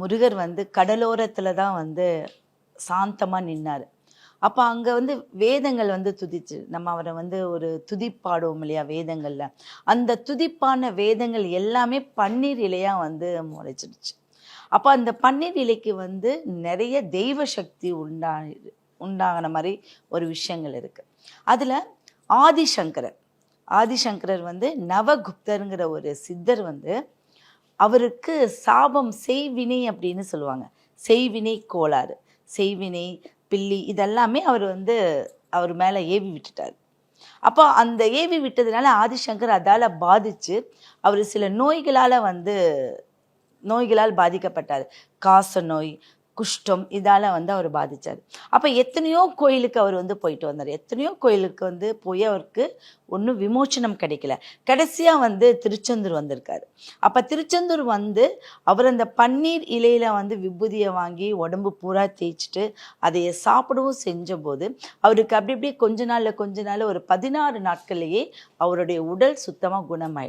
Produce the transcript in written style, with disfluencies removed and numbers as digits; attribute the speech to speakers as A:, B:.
A: முருகர் வந்து கடலோரத்தில் தான் வந்து சாந்தமாக நின்னார். அப்போ அங்கே வந்து வேதங்கள் வந்து துதிச்சு, நம்ம அவரை வந்து ஒரு துதிப்பாடுவோம் இல்லையா வேதங்களில், அந்த துதிப்பான வேதங்கள் எல்லாமே பன்னீர் இலையாக வந்து முளைச்சிடுச்சு. அப்போ அந்த பன்னீர் இலைக்கு வந்து நிறைய தெய்வ சக்தி உண்டாகின மாதிரி ஒரு விஷயங்கள் இருக்குது. அதில் ஆதிசங்கரர் வந்து நவகுப்தருங்கிற ஒரு சித்தர் வந்து அவருக்கு சாபம் செய்வினை அப்படின்னு சொல்லுவாங்க. செய்வினை கோளாறு, செய்வினை பில்லி இதெல்லாமே அவர் மேலே ஏவி விட்டுட்டார். அப்போ அந்த ஏவி விட்டதுனால ஆதிசங்கர் அதால் பாதித்து அவர் சில நோய்களால் பாதிக்கப்பட்டார். காச நோய், குஷ்டம் இதால் அவர் பாதித்தார். அப்போ எத்தனையோ கோயிலுக்கு அவர் போயிட்டு வந்தார். எத்தனையோ கோயிலுக்கு போய் அவருக்கு ஒன்றும் விமோச்சனம் கிடைக்கல. கடைசியாக திருச்செந்தூர் வந்திருக்காரு. அப்போ திருச்செந்தூர் அவர் அந்த பன்னீர் இலையில் விபூதியை வாங்கி உடம்பு பூரா தேய்ச்சிட்டு அதையை சாப்பிடவும் செஞ்சபோது அவருக்கு அப்படி கொஞ்ச நாள் ஒரு 16 நாட்கள்லேயே அவருடைய உடல் சுத்தமாக குணமாயிடுச்சு.